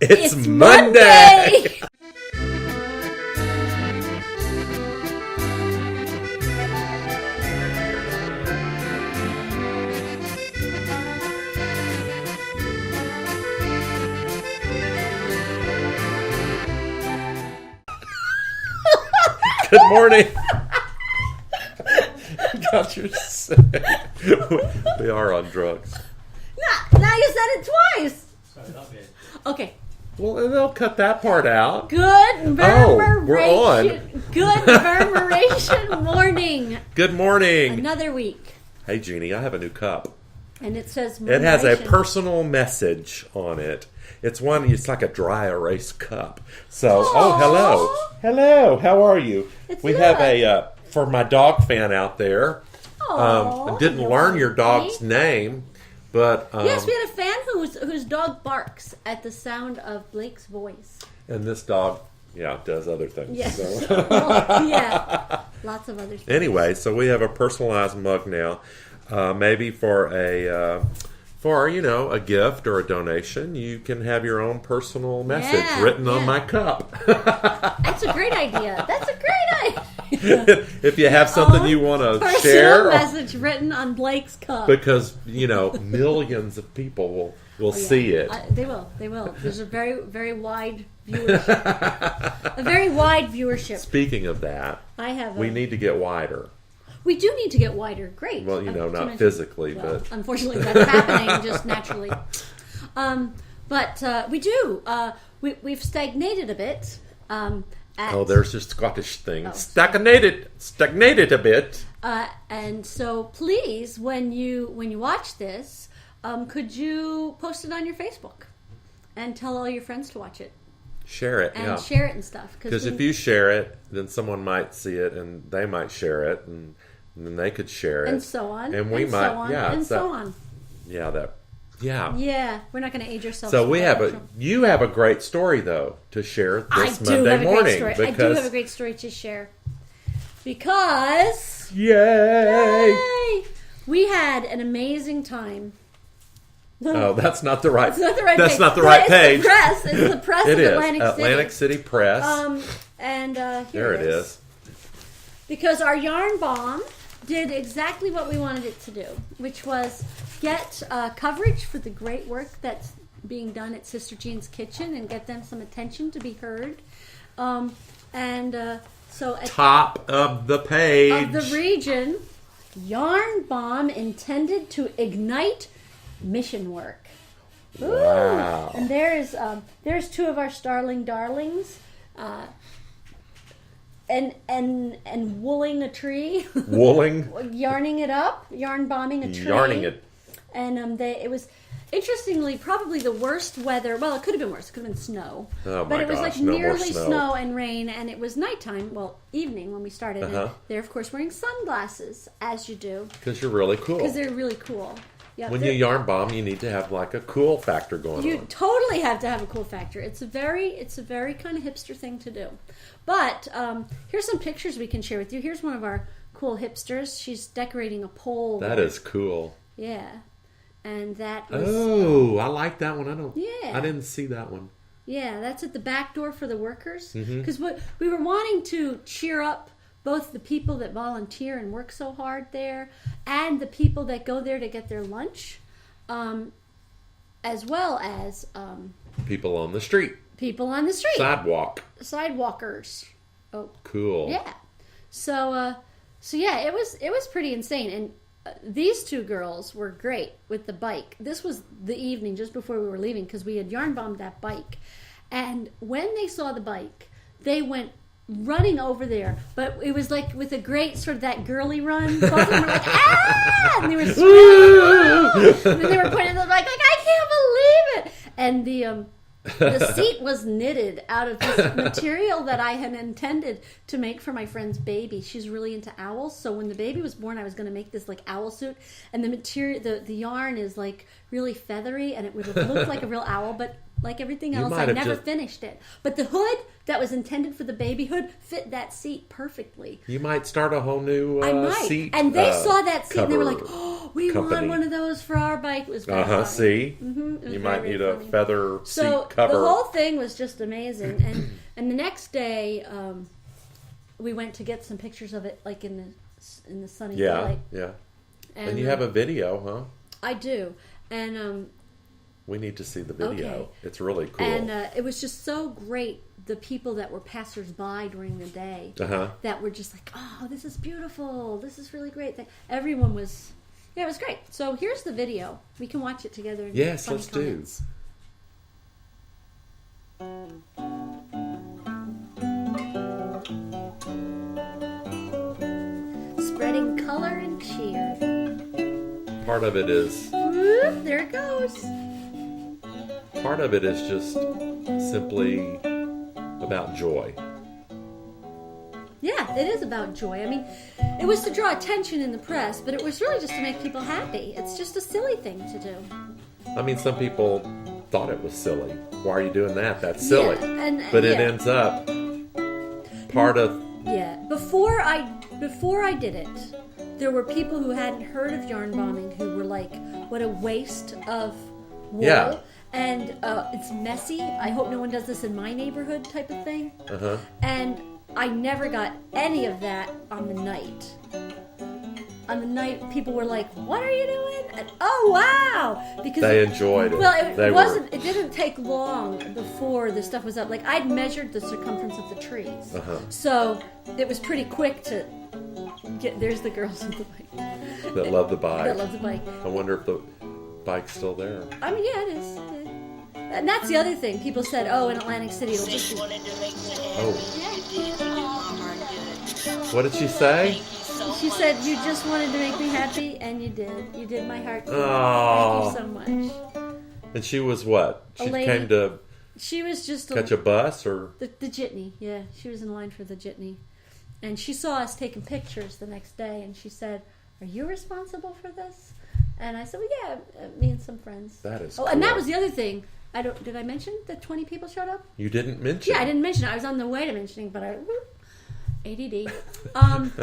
It's Monday! Good morning. God, you're sick. We are on drugs. Now you said it twice. Okay. Well, then they'll cut that part out. Good murmuration. We're on. Good murmuration morning. Good morning. Another week. Hey, Jeannie, I have a new cup. And it says It has a murmuration. personal message on it. It's like a dry erase cup. So, Aww. Hello. How are you? We good. have a, for my dog fan out there. Aww, I didn't learn your dog's name, but... yes, we had a fan whose dog barks at the sound of Blake's voice. And this dog, does other things. Yes. So. Lots of other things. Anyway, so we have a personalized mug now. Maybe for a gift or a donation, you can have your own personal message written on my cup. That's a great idea. If you have something you want to share. Personal message written on Blake's cup. Because, millions of people will see it. They will. There's a very, very wide viewership. A very wide viewership. Speaking of that, we need to get wider. We do need to get wider. Great. Well, not physically, but... Unfortunately, that's happening just naturally. But we do. We've stagnated a bit. There's your Scottish thing. Stagnated a bit. And so, please, when you watch this, could you post it on your Facebook and tell all your friends to watch it? Share it, and share it and stuff. Because if you share it, then someone might see it, and they might share it, and then they could share it, and so on, and we might, so on. Yeah, we're not going to age ourselves. So you have a great story though to share this Monday morning. I do have a great story to share because yay! We had an amazing time. Oh, that's not the right. It's not the right. That's page. not the right page. It's the press. It of is Atlantic City Press. And there it is. Because our yarn bomb did exactly what we wanted it to do, which was get coverage for the great work that's being done at Sister Jean's Kitchen and get them some attention to be heard. So at top of the page of the region, Yarn Bomb intended to ignite mission work. Wow! Ooh. And there's two of our starling darlings. And wooling a tree. Wooling? Yarning it up. Yarn bombing a tree. Yarning it. And it was, interestingly, probably the worst weather. Well, it could have been worse. It could have been snow. Oh, but my it was gosh, like no nearly more snow and rain. And it was nighttime. Well, evening when we started. And they're, of course, wearing sunglasses, as you do. Because you're really cool. Because they're really cool. Yeah, when you yarn bomb, you need to have like a cool factor going on. You totally have to have a cool factor. It's a very kind of hipster thing to do. But here's some pictures we can share with you. Here's one of our cool hipsters. She's decorating a pole. That is cool. Yeah, and that was... Oh, I like that one. I didn't see that one. Yeah, that's at the back door for the workers. Mm-hmm. Because we were wanting to cheer up both the people that volunteer and work so hard there and the people that go there to get their lunch, as well as... people on the street. People on the street. Sidewalkers. Oh, cool. Yeah. So it was pretty insane. And these two girls were great with the bike. This was the evening just before we were leaving because we had yarn bombed that bike. And when they saw the bike, they went running over there, but it was like with a great sort of that girly run. Both of them were like, ah! And they were screaming, and then they were pointing at the bike like, I can't believe it! And the seat was knitted out of this material that I had intended to make for my friend's baby. She's really into owls, so when the baby was born, I was going to make this like owl suit, and the material, the yarn is like really feathery, and it would have looked like a real owl, but like everything You else. might I have never just- finished it. But the hood that was intended for the baby hood fit that seat perfectly. You might start a whole new I might. seat. And they saw that seat and they were cover like, "Oh, we company. want one of those for our bike." It was very funny. See? Mm-hmm. You might need a funny. feather So seat cover. the whole thing was just amazing. And the next day, we went to get some pictures of it, like in the sunny yeah, day. yeah. And you have a video, huh? I do. And we need to see the video. Okay. It's really cool. And it was just so great. The people that were passersby during the day that were just like, "Oh, this is beautiful. This is really great." Everyone was, it was great. So here's the video. We can watch it together. And Yes, funny let's comments. Spreading color and cheer. Part of it is Whoop, there it goes. part of it is just simply about joy. Yeah, it is about joy. I mean, it was to draw attention in the press, but it was really just to make people happy. It's just a silly thing to do. I mean, some people thought it was silly. Why are you doing that? That's silly. Yeah, but it ends up part of. Yeah. Before I did it, there were people who hadn't heard of yarn bombing who were like, "What a waste of wool." Yeah. And it's messy. I hope no one does this in my neighborhood, type of thing. And I never got any of that on the night. On the night, people were like, "What are you doing?" And, "Oh, wow!" Because They enjoyed it. Well, They it were- wasn't. It didn't take long before the stuff was up. Like I'd measured the circumference of the trees, so it was pretty quick to get. There's the girls with the bike. That love the bike. That love the bike. I wonder if the bike's still there. I mean, yeah, it is. And that's the other thing. People said, "Oh, in Atlantic City, it'll just be." Oh. What did she say? She said, "You just wanted to make me happy, and you did. You did my heart good. Oh. Thank you so much." And she was what? A She lady. came to She was just catch a bus or? the jitney. Yeah, she was in line for the jitney, and she saw us taking pictures the next day, and she said, "Are you responsible for this?" And I said, "Well, yeah, me and some friends." That is. Oh, and that cool. was the other thing. Did I mention that 20 people showed up? You didn't mention. Yeah, I didn't mention it. I was on the way to mentioning, but ADD.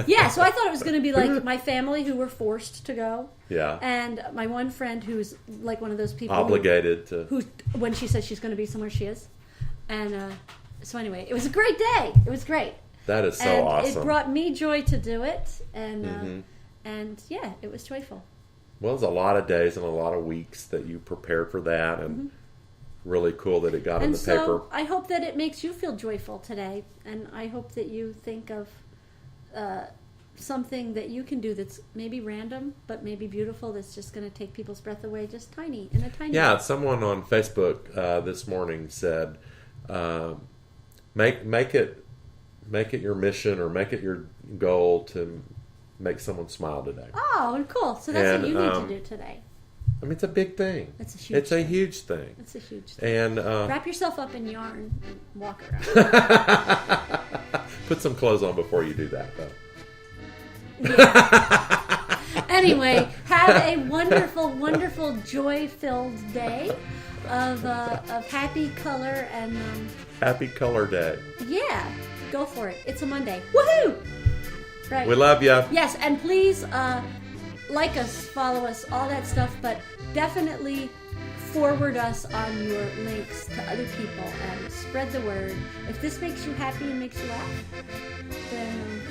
Yeah, so I thought it was going to be like my family who were forced to go. Yeah. And my one friend who's like one of those people Obligated to. who when she says she's going to be somewhere, she is. And so anyway, it was a great day. It was great. That is so and awesome. It brought me joy to do it, and yeah, it was joyful. Well, there's a lot of days and a lot of weeks that you prepared for that, and really cool that it got in And the so paper. I hope that it makes you feel joyful today, and I hope that you think of something that you can do that's maybe random, but maybe beautiful. That's just going to take people's breath away, just tiny in a tiny. Yeah, way. someone on Facebook this morning said, "Make it your mission or make it your goal to make someone smile today." Oh, cool! So that's And, what you need to do today. I mean, it's a big thing. It's a huge. It's a thing. huge thing. It's a huge thing. And Wrap yourself up in yarn and walk around. put some clothes on before you do that, though. Anyway, have a wonderful, wonderful, joy-filled day of happy color and Happy Color Day. yeah, go for it. It's a Monday. Woohoo! Right. We love you. Yes, and please like us, follow us, all that stuff, but definitely forward us on your links to other people and spread the word. If this makes you happy and makes you laugh, then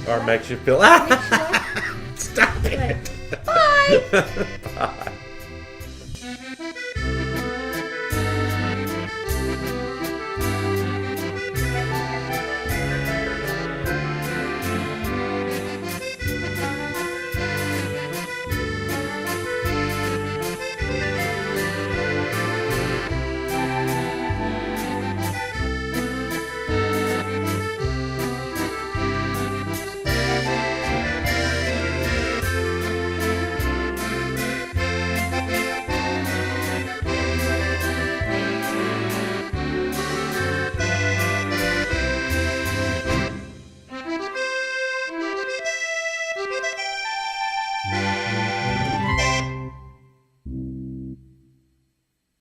Or makes you feel. makes you laugh. Stop it. Right. Bye! Bye.